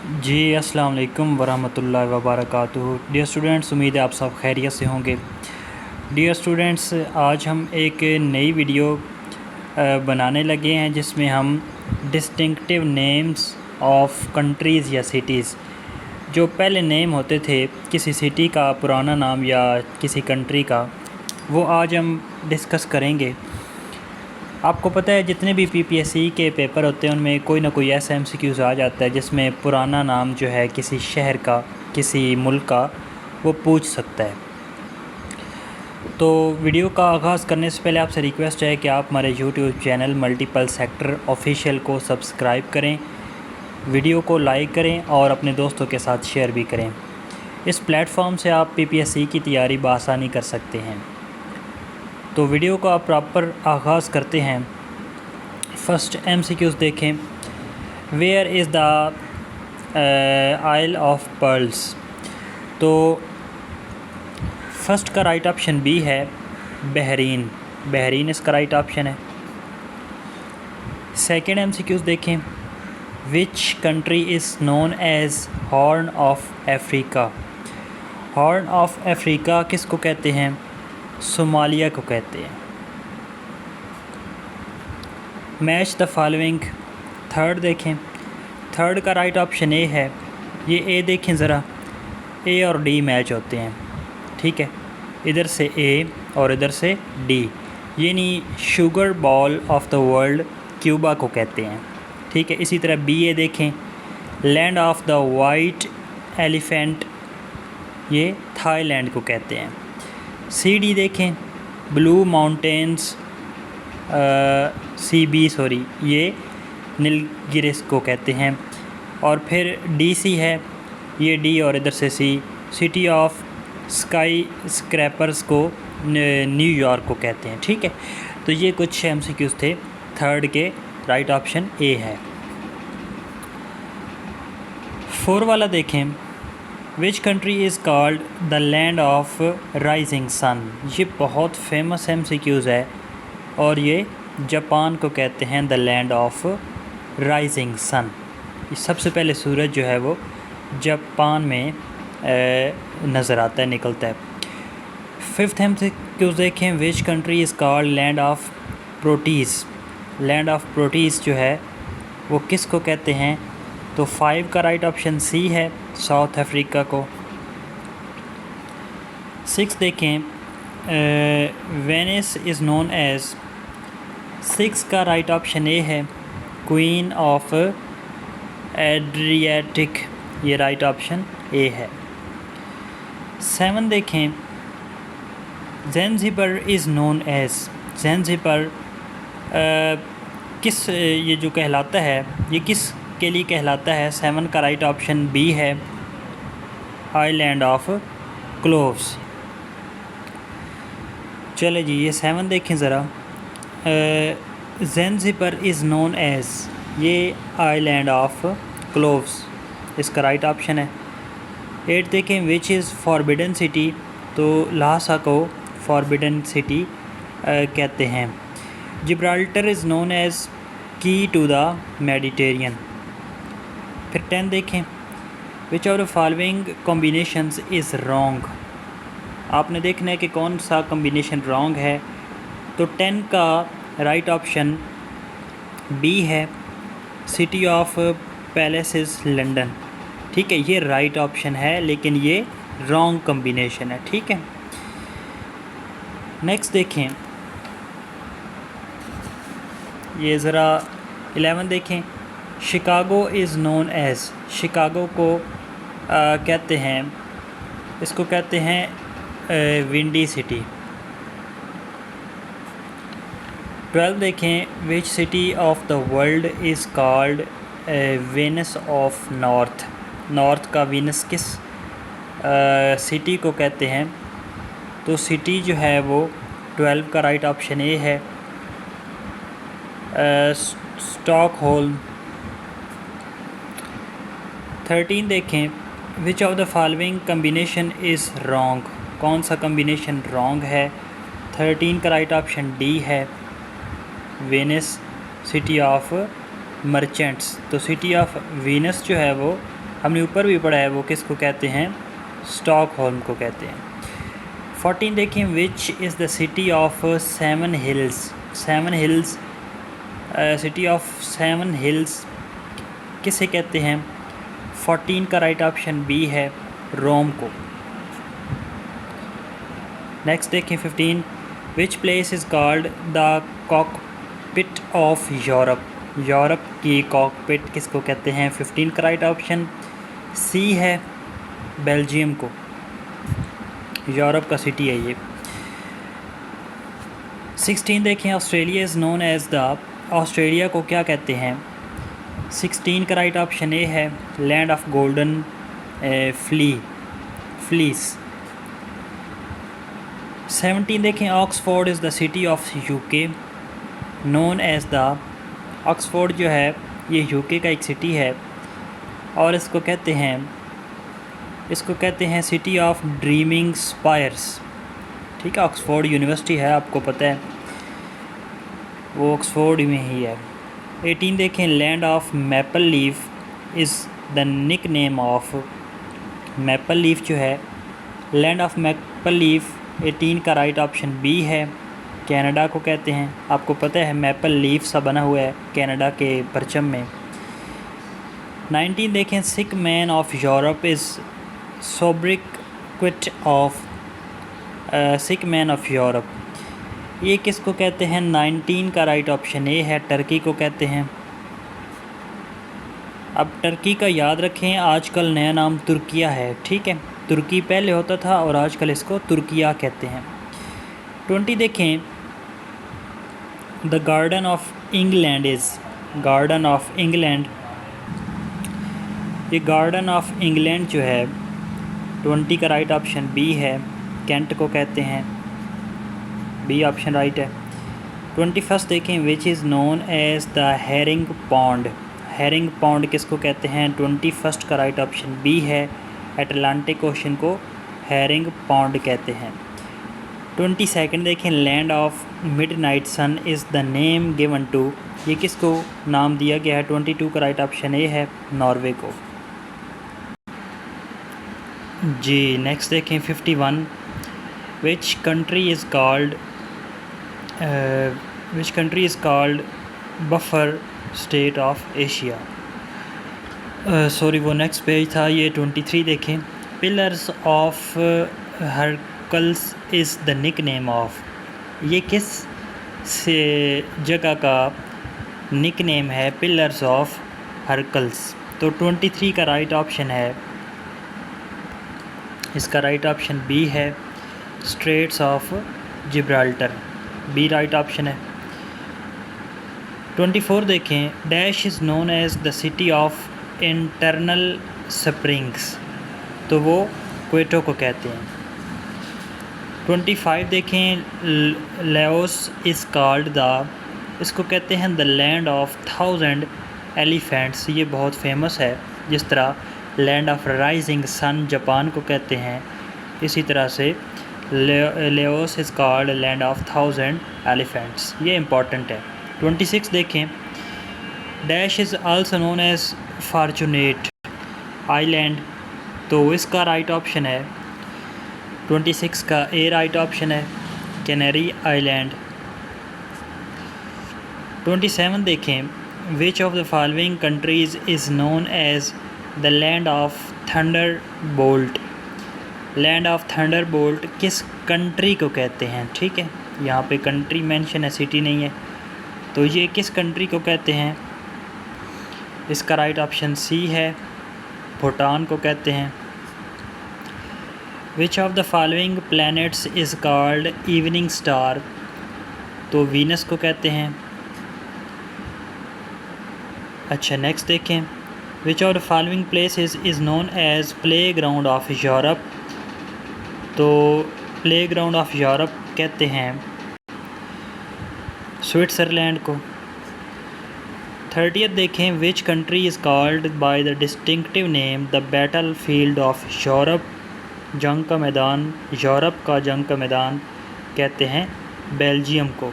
जी अस्सलाम वालेकुम वरहमतुल्लाहि वबरकातुहू। डियर स्टूडेंट्स, उम्मीद है आप सब खैरियत से होंगे। डियर स्टूडेंट्स, आज हम एक नई वीडियो बनाने लगे हैं जिसमें हम डिस्टिंक्टिव नेम्स ऑफ कंट्रीज़ या सिटीज़, जो पहले नेम होते थे किसी सिटी का पुराना नाम या किसी कंट्री का, वो आज हम डिस्कस करेंगे। आपको पता है जितने भी पीपीएससी के पेपर होते हैं उनमें कोई ना कोई ऐसा एमसीक्यूज़ आ जाता है जिसमें पुराना नाम जो है किसी शहर का, किसी मुल्क का, वो पूछ सकता है। तो वीडियो का आगाज़ करने से पहले आपसे रिक्वेस्ट है कि आप हमारे YouTube channel multiple sector official को सब्सक्राइब करें, वीडियो को लाइक करें और अपने दोस्तों के साथ शेयर भी करें। इस प्लेटफॉर्म से आप पीपीएससी की तैयारी बआसानी कर सकते हैं। तो वीडियो का प्रॉपर आगाज़ करते हैं। फर्स्ट एमसीक्यूज़ देखें। Where is the isle of pearls. तो फर्स्ट का राइट ऑप्शन बी है बहरीन। बहरीन इसका राइट ऑप्शन है। सेकेंड एमसीक्यूज़ देखें। Which country is known as horn of Africa. Horn of Africa किसको कहते हैं? सोमालिया को कहते हैं। Match the following. थर्ड देखें। थर्ड का राइट ऑप्शन ए है। ये ए देखें ज़रा, ए और डी मैच होते हैं, ठीक है। इधर से ए और इधर से डी, यानी sugar ball of the world Cuba को कहते हैं, ठीक है। इसी तरह बी ए देखें। Land of the white elephant, ये थाईलैंड को कहते हैं। सी डी देखें। ब्लू माउंटेन्स ये नीलगिरिस को कहते हैं। और फिर डी सी है, ये डी और इधर से सी। सिटी ऑफ स्काई स्क्रैपर्स को न्यूयॉर्क को कहते हैं, ठीक है। तो ये कुछ एमसीक्यूज़ थे। थर्ड के राइट ऑप्शन ए है। फोर वाला देखें। Which country is called the land of rising sun. ये बहुत फेमस एमसीक्यूज़ है और ये जापान को कहते हैं the land of rising sun. सबसे पहले सूरज जो है वो जापान में नज़र आता है, निकलता है। फिफ्थ एमसीक्यूज़ देखें। Which country is called land of proteas. Land of proteas जो है वो किसको कहते हैं? तो 5 का राइट ऑप्शन सी है, साउथ अफ्रीका को। 6 देखें। Venice is known as. 6 का राइट ऑप्शन ए है, क्वीन ऑफ एड्रियाटिक, ये राइट ऑप्शन ए है। 7 देखें। ज़ैंज़िबर इज़ नोन एज। ज़ैंज़िबर किस ये जो कहलाता है, ये किस के लिए कहलाता है? 7 का राइट ऑप्शन बी है, आइलैंड ऑफ क्लोव्स। चले जी, ये 7 देखें ज़रा। ज़ैंज़िबर इज़ नोन एज, ये आइलैंड ऑफ क्लोव्स इसका राइट ऑप्शन है। 8 देखें। Which is forbidden city. तो लासा को फॉरबिडन सिटी कहते हैं। जिब्राल्टर इज़ नोन एज की टू द मेडिटेरियन। फिर 10 देखें। Which of the following combinations is wrong. आपने देखना है कि कौन सा कॉम्बिनेशन रॉन्ग है। तो 10 का राइट ऑप्शन बी है, सिटी ऑफ पैलेसेस लंदन, ठीक है। ये राइट ऑप्शन है लेकिन ये रॉन्ग कॉम्बिनेशन है, ठीक है। नेक्स्ट देखें, ये ज़रा 11 देखें। Chicago is known as. Chicago को कहते हैं, इसको कहते हैं विंडी सिटी। 12 देखें। Which city of the world is called Venus of north. North का वीनस किस सिटी को कहते हैं? तो सिटी जो है वो 12 का राइट ऑप्शन ए है, स्टॉकहोल्म। 13 देखें। Which of the following combination is wrong. कौन सा कम्बिनेशन रॉन्ग है? 13 का राइट ऑप्शन डी है, वेनिस सिटी ऑफ मर्चेंट्स। तो सिटी ऑफ वीनस जो है वो हमने ऊपर भी पढ़ा है, वो किसको कहते हैं, स्टॉकहोल्म को कहते हैं। 14 देखें, which is the city of seven hills. Seven hills, city of seven hills किसे कहते हैं। 14 का राइट ऑप्शन बी है, रोम को। नेक्स्ट देखें 15, which place is called the cockpit of Europe. Europe की कॉकपिट किसको कहते हैं। 15 का राइट ऑप्शन सी है, बेल्जियम को। यूरोप का सिटी है ये। 16 देखें, Australia is known as the. Australia को क्या कहते हैं। 16 का राइट ऑप्शन ए है, लैंड ऑफ गोल्डन फ्लीस। 17 देखें, Oxford is the city of UK known as the. Oxford जो है ये यूके का एक सिटी है और इसको कहते हैं सिटी ऑफ ड्रीमिंग स्पायर्स। ठीक है, ऑक्सफोर्ड यूनिवर्सिटी है, आपको पता है, वो ऑक्सफोर्ड में ही है। 18 देखें, land of maple leaf is the nick name of. Maple leaf जो है, लैंड ऑफ मैपल लीफ 18 का राइट ऑप्शन बी है, कनाडा को कहते हैं। आपको पता है मैपल लीफ सा बना हुआ है कनाडा के परचम में। 19 देखें, sick man of Europe is sobriquet of. Sick man of Europe ये किसको कहते हैं। 19 का राइट ऑप्शन ए है, टर्की को कहते हैं। अब टर्की का याद रखें, आजकल नया नाम तुर्किया है। ठीक है, तुर्की पहले होता था और आजकल इसको तुर्किया कहते हैं। 20 देखें, the garden of England is. Garden of England, ये गार्डन ऑफ इंग्लैंड जो है 20 का राइट ऑप्शन बी है, कैंट को कहते हैं। बी ऑप्शन राइट है। 21 देखें, which is known as the herring pond. Herring pond किसको कहते हैं। 21 का राइट ऑप्शन बी है, अटलांटिक ओशन को हेरिंग पॉन्ड कहते हैं। 22 देखें, land of midnight sun is the name given to. ये किसको नाम दिया गया है। 22 का राइट ऑप्शन ए है, नॉर्वे को। जी नेक्स्ट देखें 51, which country is called buffer state of Asia. Sorry वो नेक्स्ट पेज था, ये 23 देखें, pillars of Hercules is the nick name of. ये किस से जगह का निक नेम है, पिलर्स ऑफ हरकल्स। तो 23 का राइट ऑप्शन है, इसका राइट ऑप्शन बी है, straits of Gibraltar. B right option है। 24 देखें, dash is known as the city of internal springs. तो वो क्वेटो को कहते हैं। 25 देखें, लाओस इज़ कॉल्ड द। इसको कहते हैं द लैंड ऑफ 1000 एलिफेंट्स। ये बहुत फेमस है, जिस तरह land of rising sun Japan को कहते हैं, इसी तरह से Laos is called land of 1000 elephants. ये इम्पॉर्टेंट है। 26 देखें, dash is also known as fortunate island. तो इसका राइट ऑप्शन है 26 का ए राइट ऑप्शन है, कैनरी आइलैंड। 27 देखें, which of the following countries is known as the land of thunder bolt. Land of thunder bolt किस country को कहते हैं। ठीक है, यहाँ पे कंट्री मेंशन है, सिटी नहीं है। तो ये किस कंट्री को कहते हैं। इसका राइट ऑप्शन सी है, भूटान को कहते हैं। Which of the following planets is called evening star. तो वीनस को कहते हैं। अच्छा नेक्स्ट देखें, which of the following places is known as playground of Europe. तो प्ले ग्राउंड ऑफ यूरोप कहते हैं स्विट्ज़रलैंड को। 30 देखें, which country is called by the distinctive name the battlefield of Europe. जंग का मैदान, Europe का जंग का मैदान कहते हैं बेल्जियम को।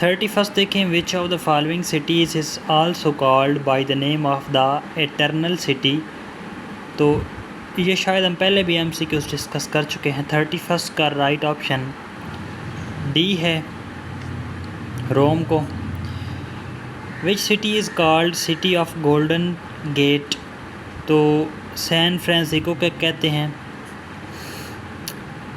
31 देखें, which of the following cities is also called by the name of the eternal city. तो ये शायद हम पहले भी MCQs डिस्कस कर चुके हैं। 31 का राइट ऑप्शन डी है, रोम को। Which city is called city of golden gate. तो सैन फ्रांसिस्को को कहते हैं।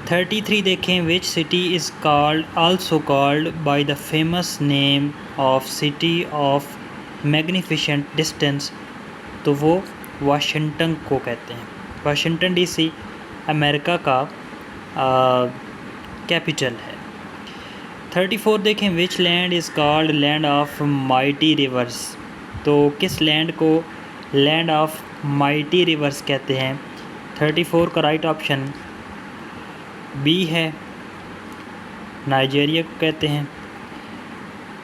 33 देखें, which city is called also called by the famous name of city of magnificent distance. तो वो वाशिंगटन को कहते हैं। वाशिंगटन DC अमेरिका का कैपिटल है। 34 देखें, which land is called land of mighty rivers. तो किस लैंड को लैंड ऑफ माइटी रिवर्स कहते हैं। 34 का राइट ऑप्शन बी है, नाइजीरिया को कहते हैं।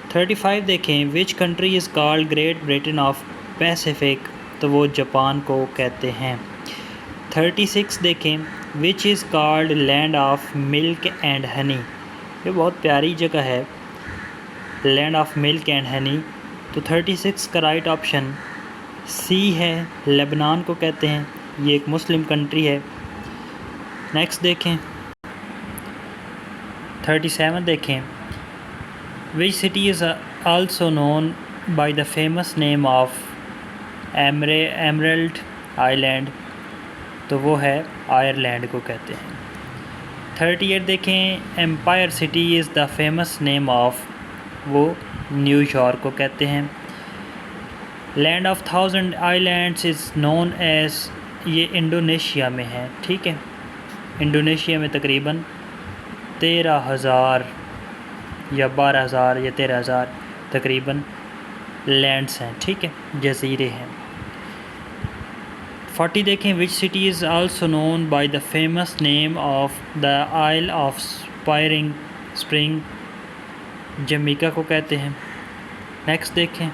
35 देखें, which country is called great Britain of Pacific. तो वो जापान को कहते हैं। 36 देखें, which is called land of milk and honey. ये बहुत प्यारी जगह है, land of milk and honey. तो 36 का राइट ऑप्शन सी है, लेबनान को कहते हैं। ये एक मुस्लिम कंट्री है। नेक्स्ट देखें, 37 देखें, which city is also known by the famous name of emerald island. तो वो है आयरलैंड को कहते हैं। 38 देखें, empire city is the famous name of, वो न्यूयॉर्क को कहते हैं। Land of 1000 islands is known as, ये इंडोनेशिया में है। ठीक है, इंडोनेशिया में तकरीबन 13,000 या 12,000 या 13,000 तकरीबन लैंड्स हैं। ठीक है, जजीरे हैं। 40 देखें, which city is also known by the famous name of the isle of spring. Jamaica को कहते हैं। नेक्स्ट देखें,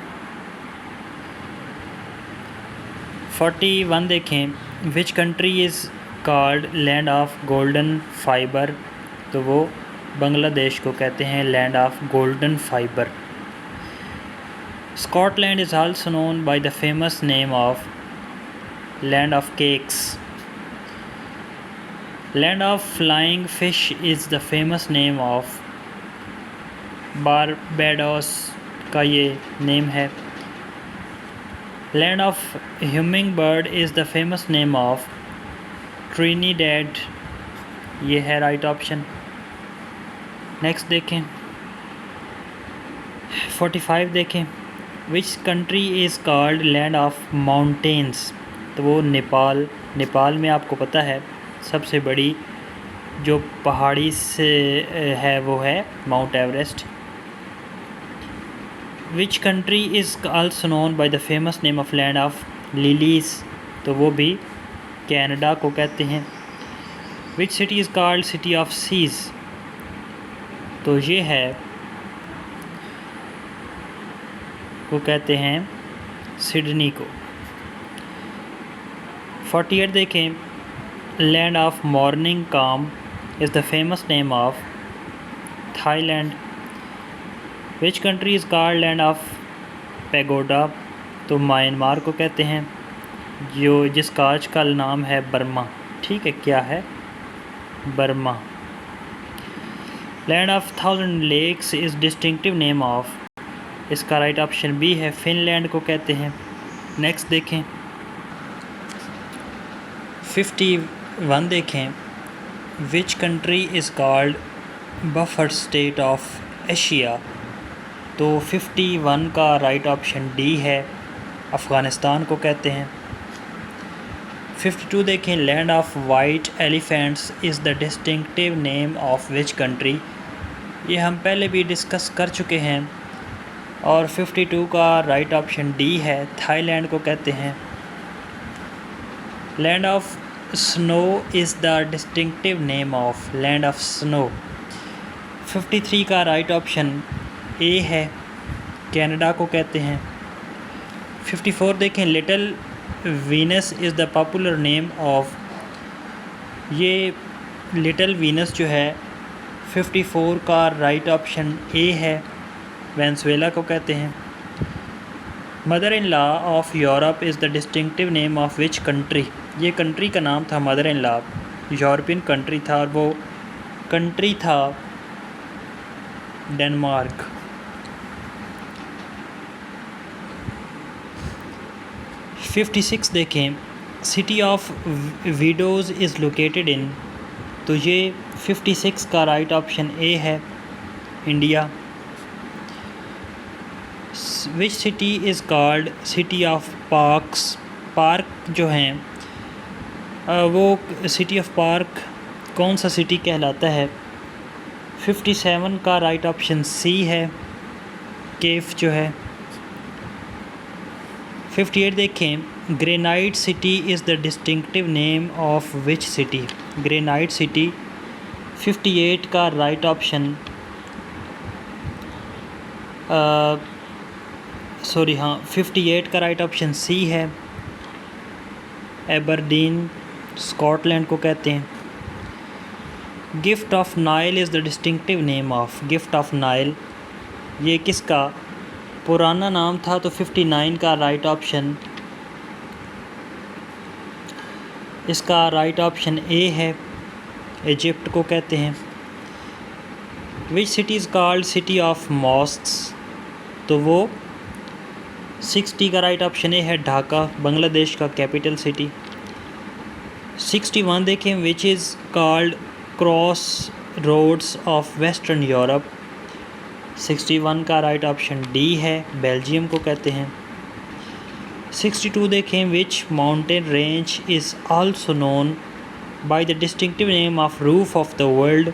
41 देखें, which country is called land of golden fibre. तो वो बांग्लादेश को कहते हैं, land of golden fibre. Scotland is also known by the famous name of land of cakes. Land of flying fish is the famous name of, Barbados का ये name है। Land of humming bird is the famous name of Trinidad. ये है right option. Next देखें, 45 देखें, which country is called land of mountains. तो वो नेपाल में आपको पता है सबसे बड़ी जो पहाड़ी से है वो है Mount Everest. Which country is also known by the famous name of land of lilies. तो वो भी कनाडा को कहते हैं। Which city is called city of seas. तो ये है, वो कहते हैं सिडनी को। 48 देखें, लैंड ऑफ मॉर्निंग काम is the famous name of Thailand. Which country is called land of pagoda. तो म्यांमार को कहते हैं, जो जिसका आजकल नाम है बर्मा। ठीक है, क्या है, Burma. Land of 1000 lakes is distinctive name of, इसका राइट ऑप्शन बी है, फिनलैंड को कहते हैं। नेक्स्ट देखें, 51 देखें, which country is called buffer state of Asia. तो 51 का राइट ऑप्शन डी है, अफ़गानिस्तान को कहते हैं। 52 देखें, land of white elephants is the distinctive name of which country. ये हम पहले भी डिस्कस कर चुके हैं। और 52 का राइट ऑप्शन डी है, थाईलैंड को कहते हैं। Land of snow is the distinctive name of, land of snow. 53 का राइट ऑप्शन ए है, कनाडा को कहते हैं। 54 देखें, little Venus is the popular name of, ये लिटिल वीनस जो है 54 का राइट ऑप्शन ए है, वेनेजुएला को कहते हैं। Mother in law of Europe is the distinctive name of which country, ये कंट्री का नाम था mother in law, European country था और वो कंट्री था डेनमार्क। 56 देखें, city of widows is located in, तो ये 56 का राइट ऑप्शन ए है, India. Which city is called city of parks, park जो हैं वो सिटी ऑफ पार्क कौन सा सिटी कहलाता है? 57 का राइट ऑप्शन सी है, केफ जो है। 58 देखें, granite city is the distinctive name of which city, granite city 58 का राइट ऑप्शन 58 का राइट ऑप्शन सी है, एबरडीन, स्कॉटलैंड को कहते हैं। Gift of Nile is the distinctive name of, gift of Nile ये किसका पुराना नाम था? तो 59 का राइट ऑप्शन, इसका राइट ऑप्शन ए है, इजिप्ट को कहते हैं। Which city is called city of mosques, तो वो 60 का राइट ऑप्शन ए है, ढाका, बांग्लादेश का कैपिटल सिटी। 61 देखें, which is called cross roads of western Europe, 61 का राइट ऑप्शन डी है, बेल्जियम को कहते हैं। 62 देखें, which mountain range is also known by the distinctive name of roof of the world,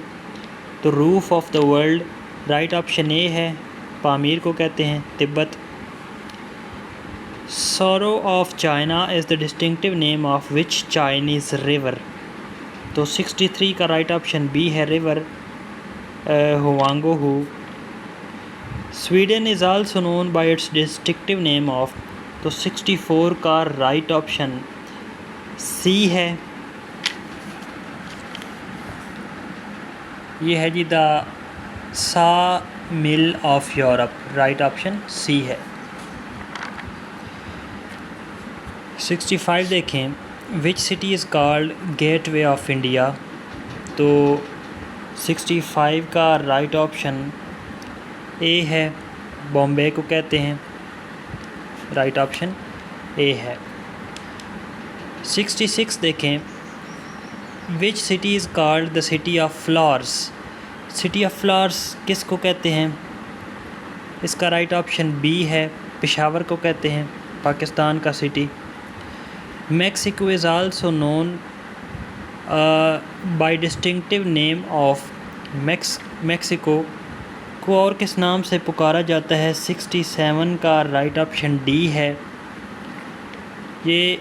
तो roof of the world right option A है, Pamir को कहते हैं, Tibet. Sorrow of China is the distinctive name of which Chinese river, तो 63 का right option B है, river हुआंगो who. Sweden is also known by its distinctive name of, तो 64 का right option C है, ये है जी the sawmill of Europe, right option C है। 65 देखें, which city is called gateway of India, तो 65 का राइट ऑप्शन ए है, बॉम्बे को कहते हैं, राइट ऑप्शन ए है। 66 देखें, which city is called the city of flowers, city of flowers किसको कहते हैं? इसका राइट ऑप्शन बी है, पेशावर को कहते हैं, पाकिस्तान का city. Mexico is also known bye distinctive name of Mexico को और किस नाम से पुकारा जाता है? 67 का राइट ऑप्शन डी है, ये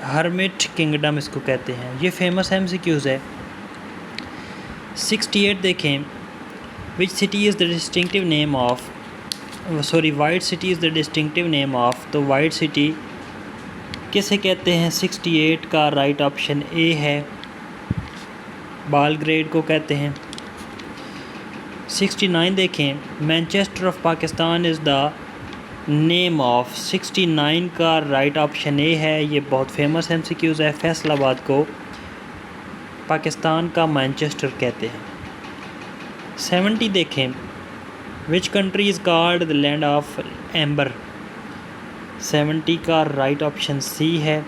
हर्मिट किंगडम इसको कहते हैं, ये फेमस MCQs है। 68 देखें, which city is the distinctive name of, white city is the distinctive name of, तो वाइट सिटी किसे कहते हैं? 68 का राइट ऑप्शन ए है, बालग्रेड को कहते हैं। 69 देखें, Manchester of Pakistan is the name of, 69 का राइट ऑप्शन ए है, ये बहुत फेमस MCQs है, फैसलाबाद को पाकिस्तान का मैनचेस्टर कहते हैं। 70 देखें, which country is called the land of amber, 70 का राइट ऑप्शन सी है,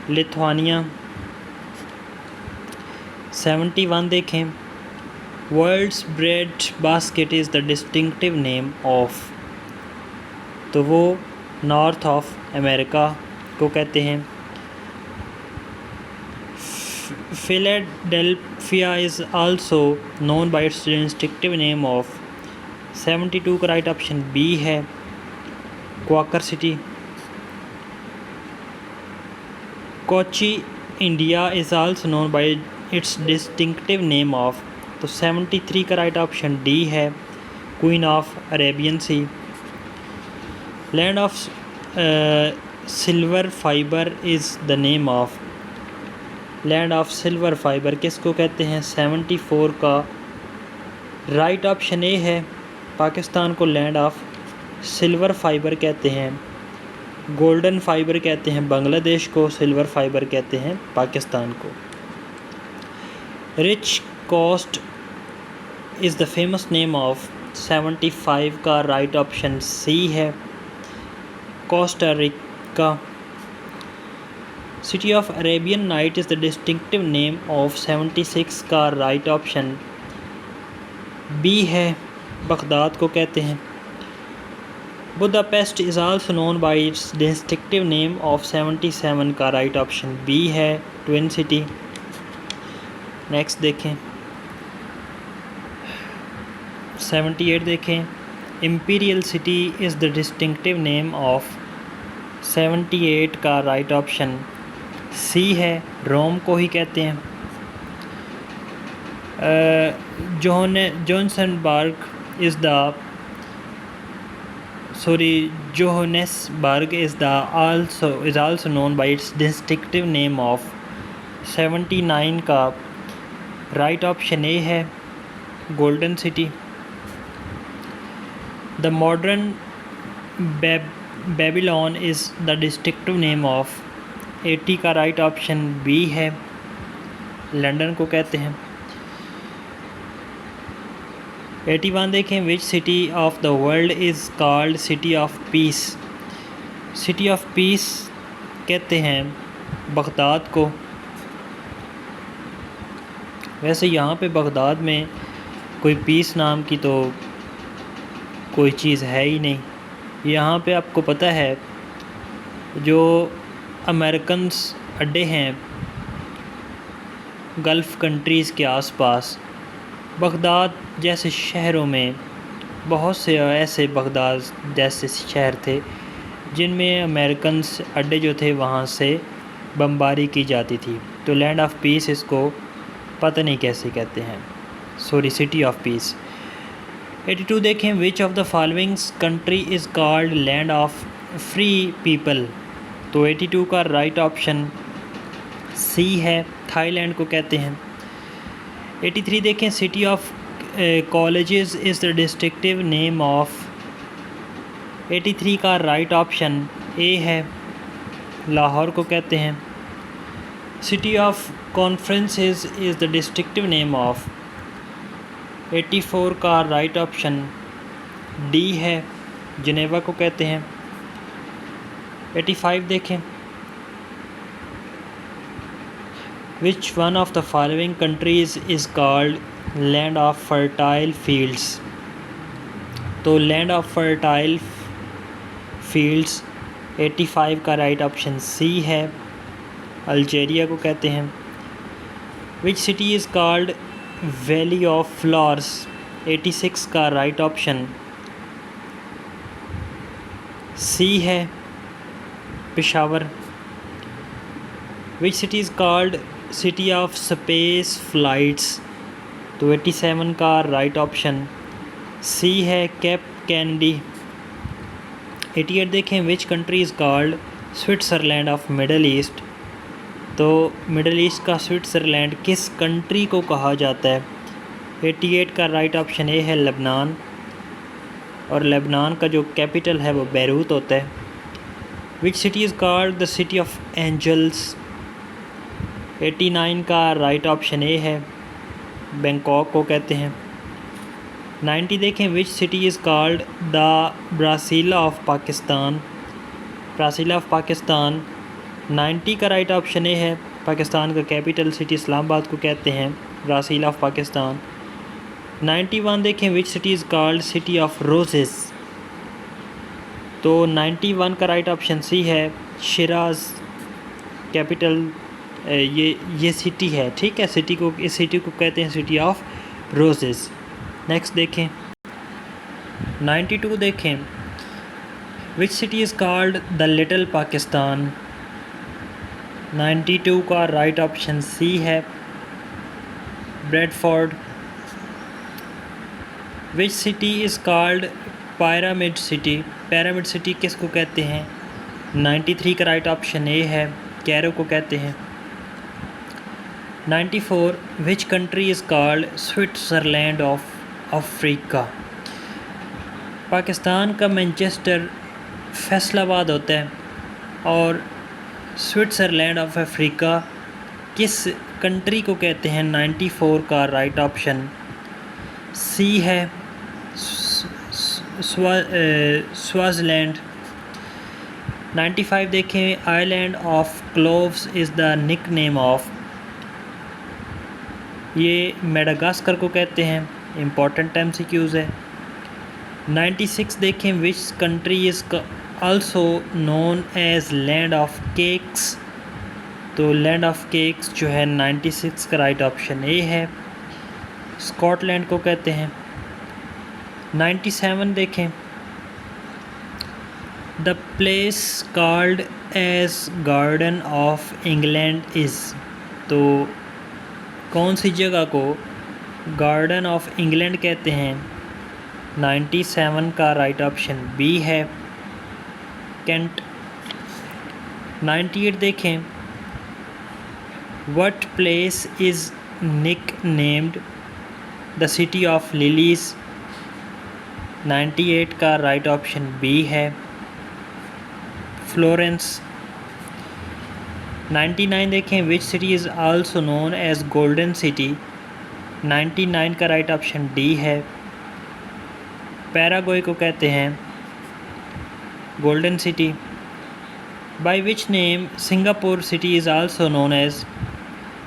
लिथुआनिया। 71 देखें, world's bread basket is the distinctive name of, तो वो नॉर्थ ऑफ अमेरिका को कहते हैं। Philadelphia is also known by its distinctive name of, 72 का right option B है, Quaker city. Kochi India is also known by its distinctive name of, तो 73 का right option D है, queen of Arabian sea. Land of silver fibre is the name of, land of silver fibre किसको कहते हैं? 74 का right option A है, पाकिस्तान को land of silver fibre कहते हैं, गोल्डन फाइबर कहते हैं बांग्लादेश को, सिल्वर फाइबर कहते हैं पाकिस्तान को। Rich coast is the famous name of 75 का राइट ऑप्शन सी है, Costa Rica. City of Arabian night is the distinctive name of 76 का राइट ऑप्शन बी है, बगदाद को कहते हैं। Budapest is also known by its distinctive name of 77 का right option B है, twin city. Next देखें 78 देखें, imperial city is the distinctive name of 78 का राइट ऑप्शन सी है, रोम को ही कहते हैं। Johannesburg is also known by its distinctive name of 79 का राइट ऑप्शन ए है, golden city. The modern Babylon is the distinctive name of 80 का right option B है, London को कहते हैं। 81 देखें, which city of the world is called city of peace. City of peace कहते हैं बगदाद को। वैसे यहाँ पे बगदाद में कोई पीस नाम की तो कोई चीज़ है ही नहीं। यहाँ पे आपको पता है जो अमेरिकन्स अड्डे हैं गल्फ़ कंट्रीज़ के आसपास, बगदाद जैसे शहरों में बहुत से ऐसे बगदाद जैसे शहर थे जिनमें अमेरिकन्स अड्डे जो थे वहाँ से बमबारी की जाती थी। तो लैंड ऑफ पीस इसको पता नहीं कैसे कहते हैं, सिटी ऑफ पीस। 82 देखें, which of the followings country is called land of free people. तो 82 का राइट ऑप्शन सी है, थाईलैंड को कहते हैं। 83 देखें, city of colleges is the डिस्ट्रिक्टिव name of. 83 का राइट ऑप्शन ए है, लाहौर को कहते हैं। City of conferences is the डिस्ट्रिक्टिव name of. 84 का राइट ऑप्शन डी है, जिनेवा को कहते हैं। 85 देखें, which one of the following countries is called land of fertile fields. तो लैंड ऑफ फर्टाइल फील्ड्स 85 का राइट ऑप्शन सी है, अल्जीरिया को कहते हैं। Which city is called valley of flowers. 86 का राइट ऑप्शन सी है, पेशावर। विच city is called city of space flights. तो 87 का राइट ऑप्शन सी है, कैप कैनेडी। 88 देखें, which country is called Switzerland of middle east. तो मिडल ईस्ट का Switzerland किस country को कहा जाता है। 88 का राइट ऑप्शन ए है, लेबनान। और लेबनान का जो कैपिटल है वो बैरूत होता है। Which city is called the city of angels. 89 का राइट ऑप्शन ए है, बैंकॉक को कहते हैं। 90 देखें, which city is called the Brasilia of Pakistan. Brasilia of Pakistan 90 का राइट ऑप्शन ए है, पाकिस्तान का कैपिटल सिटी इस्लामाबाद को कहते हैं ब्रासीला ऑफ पाकिस्तान। 91 देखें, which city is called city of roses. तो 91 का राइट ऑप्शन सी है, शिराज कैपिटल ये सिटी है, ठीक है। इस सिटी को कहते हैं सिटी ऑफ रोजेस। नेक्स्ट देखें 92 देखें, which city is called the little Pakistan. 92 का राइट ऑप्शन सी है, Bradford. Which city is called pyramid city. Pyramid city किसको कहते हैं। 93 का राइट ऑप्शन ए है, कैरो को कहते हैं। 94 विच country is called Switzerland of Africa. Pakistan का मैनचेस्टर फैसलाबाद होता है। और स्विट्ज़रलैंड ऑफ अफ्रीका किस कंट्री को कहते हैं? 94 का राइट ऑप्शन सी है, स्वाज़ीलैंड। 95 देखें, island of cloves is the nick name of, ये मेडागास्कर को कहते हैं। इम्पॉर्टेंट MCQs है। 96 देखें, which country is also known as land of cakes, तो लैंड ऑफ केक्स जो है 96 का राइट ऑप्शन ए है, स्कॉटलैंड को कहते हैं। 97 देखें, the place called as garden of England is, तो कौन सी जगह को गार्डन ऑफ इंग्लैंड कहते हैं? 97 का राइट ऑप्शन बी है, कैंट। 98 देखें, what place is nicknamed the city of lilies? 98 का राइट ऑप्शन बी है, फ्लोरेंस। 99 देखें, which city is also known as golden city? 99 का राइट ऑप्शन डी है, पैराग्वे को कहते हैं golden city. By which name Singapore city is also known as,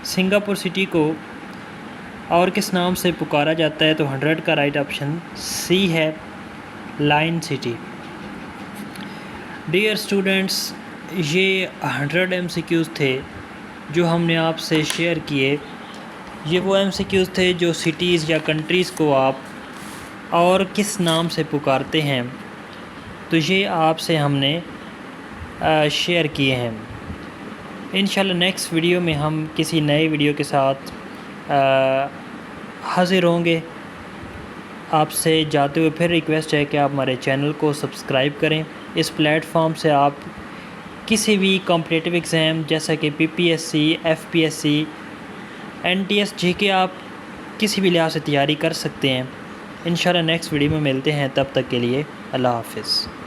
Singapore city को और किस नाम से पुकारा जाता है? तो 100 का राइट ऑप्शन सी है, लाइन सिटी। डियर स्टूडेंट्स, ये 100 MCQs थे जो हमने आपसे शेयर किए। ये वो MCQs थे जो सिटीज़ या कंट्रीज़ को आप और किस नाम से पुकारते हैं, तो ये आपसे हमने शेयर किए हैं। इंशाल्लाह नेक्स्ट वीडियो में हम किसी नए वीडियो के साथ हाज़िर होंगे। आपसे जाते हुए फिर रिक्वेस्ट है कि आप हमारे चैनल को सब्सक्राइब करें। इस प्लेटफॉर्म से आप किसी भी कॉम्पिटिटिव एग्ज़ाम जैसा कि PPSC, FPSC, NTS, GK आप किसी भी लिहाज से तैयारी कर सकते हैं। इंशाल्लाह नेक्स्ट वीडियो में मिलते हैं, तब तक के लिए अल्लाह हाफ़िज़।